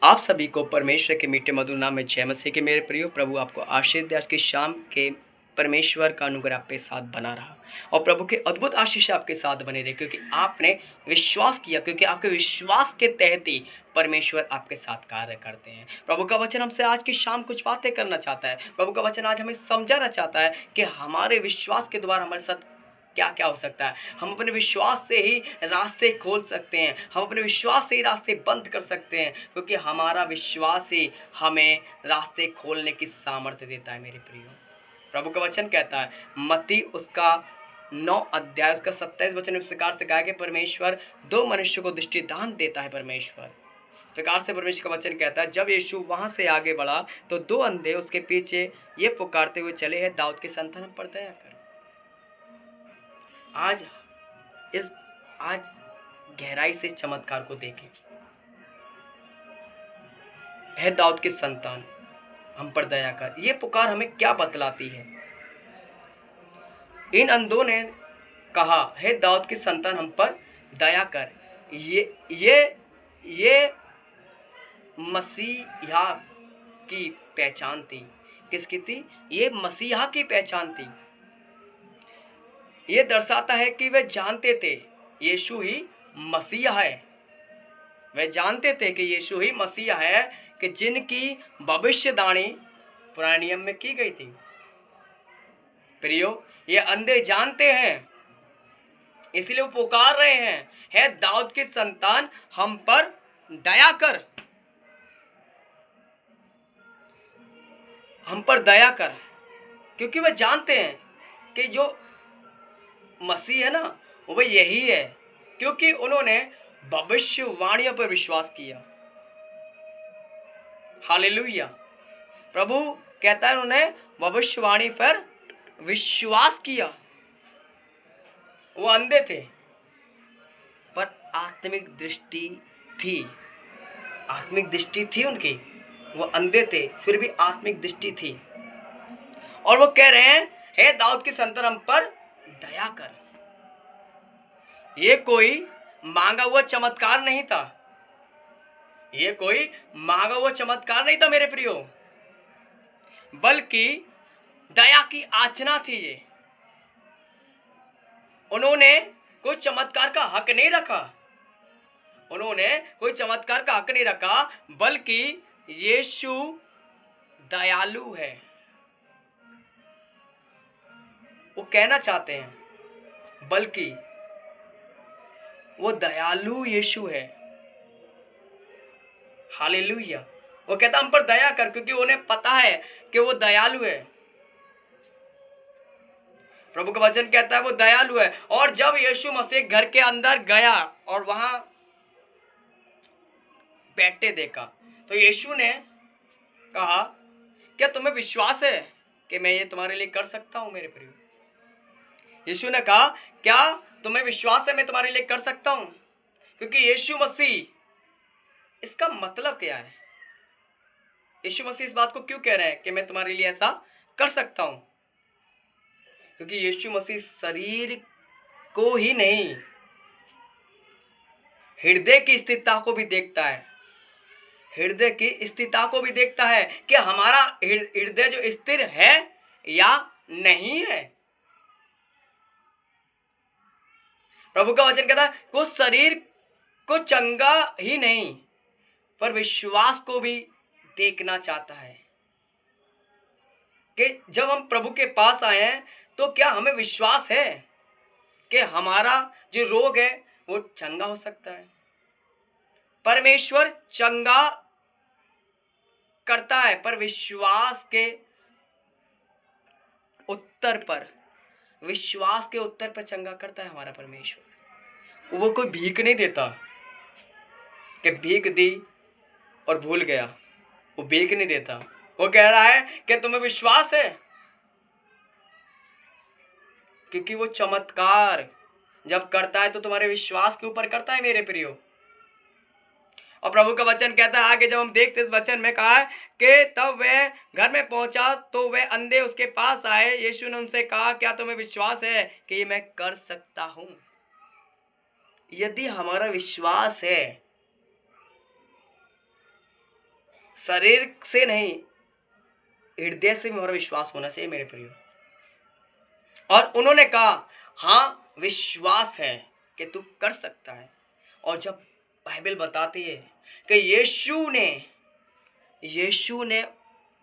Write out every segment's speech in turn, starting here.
आप सभी को परमेश्वर के मीठे मधुर नाम में जय मसीह के मेरे प्रियो। प्रभु आपको आशीष दे। आज की शाम के परमेश्वर का अनुग्रह आपके साथ बना रहा और प्रभु के अद्भुत आशीष आपके साथ बने रहे, क्योंकि आपने विश्वास किया, क्योंकि आपके विश्वास के तहत ही परमेश्वर आपके साथ कार्य करते हैं। प्रभु का वचन हमसे आज की शाम कुछ बातें करना चाहता है। प्रभु का वचन आज हमें समझाना चाहता है कि हमारे विश्वास के द्वारा हमारे साथ क्या क्या हो सकता है। हम अपने विश्वास से ही रास्ते खोल सकते हैं, हम अपने विश्वास से ही रास्ते बंद कर सकते हैं, क्योंकि हमारा विश्वास ही हमें रास्ते खोलने की सामर्थ्य देता है। मेरे प्रियो, प्रभु का वचन कहता है मत्ती उसका 9 अध्याय उसका 27 वचन इस प्रकार से कहा कि परमेश्वर दो मनुष्य को दृष्टिदान देता है। परमेश्वर प्रकार से परमेश्वर का वचन कहता है, जब यीशु वहां से आगे बढ़ा तो दो अंधे उसके पीछे ये पुकारते हुए चले हैं, दाऊद के संतान हम पर दया कर। आज गहराई से चमत्कार को देखें। है दाऊद के संतान हम पर दया कर, ये पुकार हमें क्या बतलाती है। इन अंधों ने कहा, हे दाऊद के संतान हम पर दया कर। ये मसीहा की पहचान थी। किसकी थी? ये मसीहा की पहचान थी। ये दर्शाता है कि वे जानते थे यीशु ही मसीहा है। वे जानते थे कि यीशु ही मसीहा है, कि जिनकी भविष्यवाणी पुराने नियम में की गई थी। प्रियो, ये अंधे जानते हैं, इसलिए वो पुकार रहे हैं, हे दाऊद के संतान हम पर दया कर, हम पर दया कर। क्योंकि वे जानते हैं कि जो मसीह है ना, वो यही है, क्योंकि उन्होंने भविष्यवाणियों पर विश्वास किया। हालेलुया। प्रभु कहता है उन्होंने भविष्यवाणी पर विश्वास किया। वो अंधे थे पर आत्मिक दृष्टि थी, आत्मिक दृष्टि थी उनकी। वो अंधे थे फिर भी आत्मिक दृष्टि थी, और वो कह रहे हैं, हे दाऊद के संतान हम पर दया कर। ये कोई मांगा हुआ चमत्कार नहीं था, ये कोई मांगा हुआ चमत्कार नहीं था मेरे प्रियो, बल्कि दया की याचना थी। ये उन्होंने कोई चमत्कार का हक नहीं रखा, उन्होंने कोई चमत्कार का हक नहीं रखा, बल्कि यीशु दयालु है। वो कहना चाहते हैं, बल्कि वो दयालु यीशु है। हालेलुया। वो कहता हम पर दया कर, क्योंकि उन्हें पता है कि वो दयालु है। प्रभु का वचन कहता है वो दयालु है। और जब यीशु मसीह घर के अंदर गया और वहां बैठे देखा, तो यीशु ने कहा, क्या तुम्हें विश्वास है कि मैं ये तुम्हारे लिए कर सकता हूं? मेरे प्रिय, यीशु ने कहा, क्या तुम्हें विश्वास है मैं तुम्हारे लिए कर सकता हूं? क्योंकि यीशु मसीह, इसका मतलब क्या है? यीशु मसीह इस बात को क्यों कह रहे हैं कि मैं तुम्हारे लिए ऐसा कर सकता हूं? क्योंकि यीशु मसीह शरीर को ही नहीं, हृदय की स्थिरता को भी देखता है। हृदय की स्थिरता को भी देखता है कि हमारा हृदय जो स्थिर है या नहीं है। प्रभु का वचन कहता है वो शरीर को चंगा ही नहीं पर विश्वास को भी देखना चाहता है, कि जब हम प्रभु के पास आए हैं तो क्या हमें विश्वास है कि हमारा जो रोग है वो चंगा हो सकता है। परमेश्वर चंगा करता है, पर विश्वास के उत्तर पर, विश्वास के उत्तर पर चंगा करता है हमारा परमेश्वर। वो कोई भीख नहीं देता कि भीख दी और भूल गया, वो भीख नहीं देता। वो कह रहा है कि तुम्हें विश्वास है, क्योंकि वो चमत्कार जब करता है तो तुम्हारे विश्वास के ऊपर करता है मेरे प्रियो। और प्रभु का वचन कहता है आगे, जब हम देखते इस वचन में कहा है कि तब वह घर में पहुंचा तो वह अंधे उसके पास आए। यीशु ने उनसे कहा, क्या तुम्हें विश्वास है कि ये मैं कर सकता हूं? यदि हमारा विश्वास है शरीर से नहीं, हृदय से भी हमारा विश्वास होना चाहिए मेरे प्रियो। और उन्होंने कहा हाँ विश्वास है कि तू कर सकता है। और जब बाइबल बताती है कि यीशु ने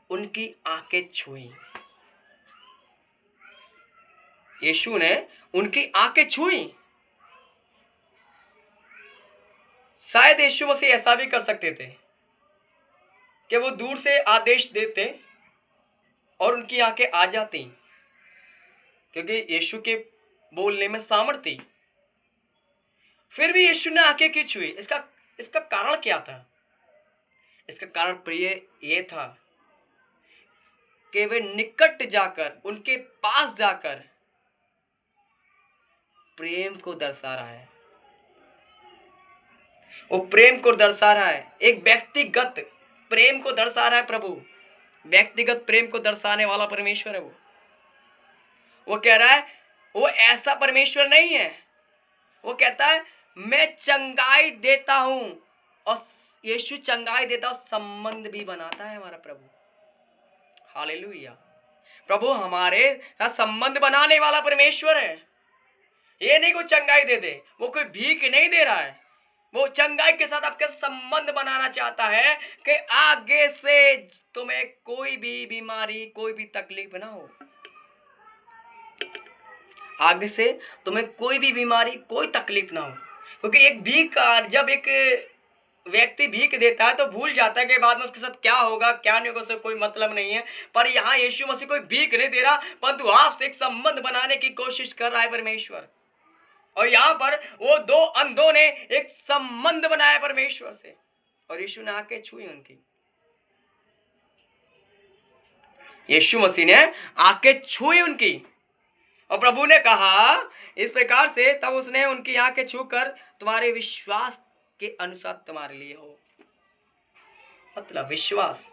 उनकी आंखें छुई, यीशु ने उनकी आंखें छुई। शायद यीशु मसीह ऐसा भी कर सकते थे कि वो दूर से आदेश देते और उनकी आंखें आ जाती, क्योंकि यीशु के बोलने में सामर्थ्य थी। फिर भी यीशु ने आंखें क्यों छुई? इसका कारण क्या था? इसका कारण प्रिय ये था कि वे निकट जाकर, उनके पास जाकर प्रेम को दर्शा रहा है। वो प्रेम को दर्शा रहा है, एक व्यक्तिगत प्रेम को दर्शा रहा है। प्रभु व्यक्तिगत प्रेम को दर्शाने वाला परमेश्वर है। वो कह रहा है, वो ऐसा परमेश्वर नहीं है। वो कहता है मैं चंगाई देता हूं, और यीशु चंगाई देता और संबंध भी बनाता है हमारा प्रभु। हालेलुया। प्रभु हमारे साथ संबंध बनाने वाला परमेश्वर है। ये नहीं कोई चंगाई दे दे, वो कोई भीख नहीं दे रहा है। वो चंगाई के साथ आपके संबंध बनाना चाहता है कि आगे से तुम्हें कोई भी बीमारी, कोई भी तकलीफ ना हो। आगे से तुम्हें कोई भी बीमारी, कोई तकलीफ ना हो। क्योंकि एक भीख, जब एक व्यक्ति भीख देता है तो भूल जाता है कि बाद में उसके साथ क्या होगा क्या नहीं होगा, उससे कोई मतलब नहीं है। पर यहाँ यीशु मसीह कोई भीख नहीं दे रहा, परंतु आपसे एक संबंध बनाने की कोशिश कर रहा है परमेश्वर। और यहाँ पर वो दो अंधों ने एक संबंध बनाया परमेश्वर से, और यीशु ने आके छुई उनकी। यीशु मसीह ने आके छुई उनकी, और प्रभु ने कहा इस प्रकार से, तब उसने उनकी आंखें छूकर तुम्हारे विश्वास के अनुसार तुम्हारे लिए हो। मतलब विश्वास,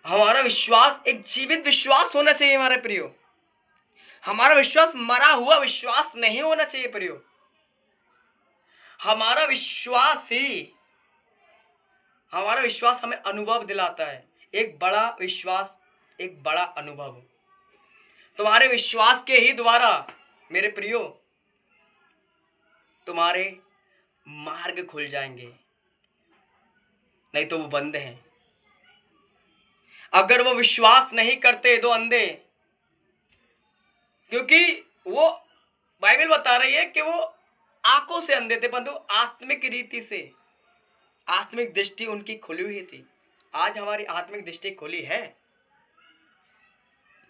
हमारा विश्वास एक जीवित विश्वास होना चाहिए हमारे प्रियो। हमारा विश्वास मरा हुआ विश्वास नहीं होना चाहिए प्रियो। हमारा विश्वास हमें अनुभव दिलाता है, एक बड़ा विश्वास, एक बड़ा अनुभव। तुम्हारे विश्वास के ही द्वारा मेरे प्रियो तुम्हारे मार्ग खुल जाएंगे, नहीं तो वो बंद हैं। अगर वो विश्वास नहीं करते दो अंधे, क्योंकि वो बाइबल बता रही है कि वो आंखों से अंधे थे, परंतु आत्मिक रीति से, आत्मिक दृष्टि उनकी खुली हुई थी। आज हमारी आत्मिक दृष्टि खुली है?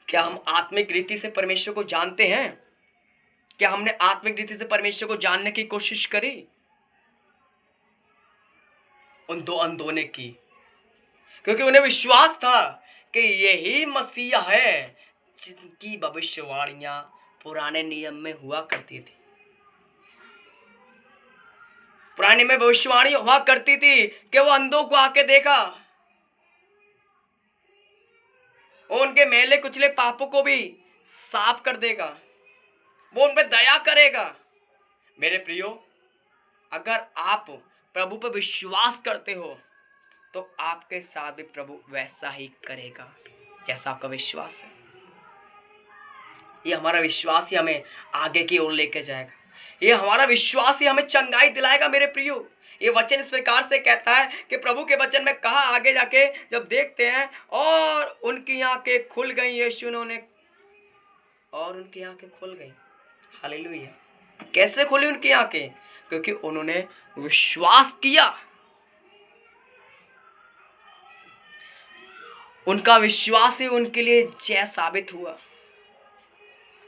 क्या हम आत्मिक रीति से परमेश्वर को जानते हैं? क्या हमने आत्मिक रीति से परमेश्वर को जानने की कोशिश करी? उन दो अंधों ने की, क्योंकि उन्हें विश्वास था कि यही मसीहा है जिनकी भविष्यवाणियां पुराने नियम में हुआ करती थी। पुराने में भविष्यवाणी हुआ करती थी कि वो अंधों को आके देखा, वो उनके मैले कुचले पापों को भी साफ कर देगा, वो उन पर दया करेगा। मेरे प्रियो, अगर आप प्रभु पर विश्वास करते हो तो आपके साथ भी प्रभु वैसा ही करेगा जैसा आपका विश्वास है। ये हमारा विश्वास ही हमें आगे की ओर लेके जाएगा। ये हमारा विश्वास ही हमें चंगाई दिलाएगा मेरे प्रियो। ये वचन इस प्रकार से कहता है कि प्रभु के वचन में कहा आगे जाके जब देखते हैं, और उनकी आंखें खुल गई यीशु ने, और उनकी आंखें खुल गई। हालेलुया। कैसे खुली उनकी आंखें? क्योंकि उन्होंने विश्वास किया। उनका विश्वास ही उनके लिए जय साबित हुआ।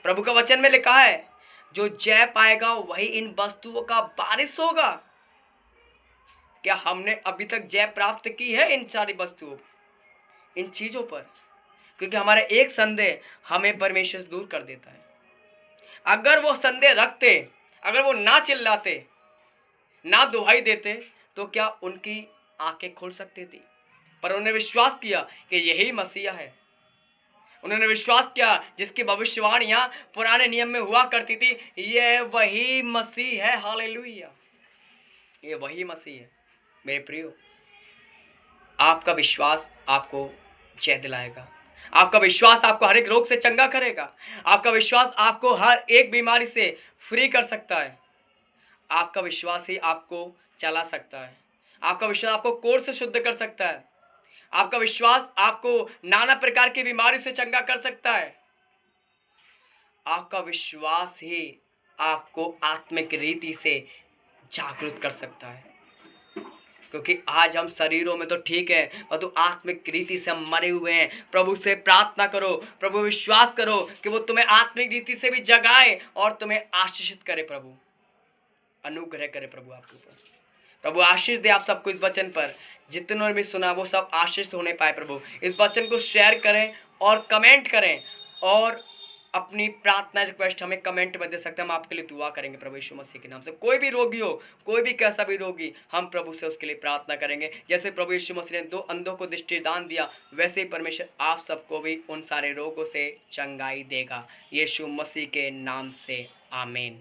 प्रभु का वचन में लिखा है, जो जय पाएगा वही इन वस्तुओं का वारिस होगा। क्या हमने अभी तक जय प्राप्त की है इन सारी वस्तुओं, इन चीजों पर? क्योंकि हमारा एक संदेह हमें परमेश्वर से दूर कर देता है। अगर वो संदेह रखते, अगर वो ना चिल्लाते, ना दुहाई देते, तो क्या उनकी आंखें खुल सकती थी? पर उन्होंने विश्वास किया कि यही मसीहा है। उन्होंने विश्वास किया जिसकी भविष्यवाणियां पुराने नियम में हुआ करती थी, यह वही मसीह है। हालेलुया। ये वही मसीह है मेरे प्रियो। आपका विश्वास आपको जय दिलाएगा। आपका विश्वास आपको हर एक रोग से चंगा करेगा। आपका विश्वास आपको हर एक बीमारी से फ्री कर सकता है। आपका विश्वास ही आपको चला सकता है। आपका विश्वास आपको कोढ़ से शुद्ध कर सकता है। आपका विश्वास आपको नाना प्रकार की बीमारी से चंगा कर सकता है। आपका विश्वास ही आपको आत्मिक रीति से जागरूक कर सकता है। क्योंकि आज हम शरीरों में तो ठीक है, परंतु आत्मिक रीति से हम मरे हुए हैं। प्रभु से प्रार्थना करो, प्रभु विश्वास करो कि वो तुम्हें आत्मिक रीति से भी जगाए और तुम्हें आशीषित करे। प्रभु अनुग्रह करे प्रभु आपके ऊपर। प्रभु आशीष दे आप सबको इस वचन पर। जितनों ने भी सुना वो सब आशीष होने पाए। प्रभु इस वचन को शेयर करें और कमेंट करें, और अपनी प्रार्थना रिक्वेस्ट हमें कमेंट में दे सकते हैं। हम आपके लिए दुआ करेंगे प्रभु यीशु मसीह के नाम से। कोई भी रोगी हो, कोई भी कैसा भी रोगी, हम प्रभु से उसके लिए प्रार्थना करेंगे। जैसे प्रभु यीशु मसीह ने 2 अंधों को दृष्टि दान दिया, वैसे ही परमेश्वर आप सबको भी उन सारे रोगों से चंगाई देगा। यीशु मसीह के नाम से आमीन।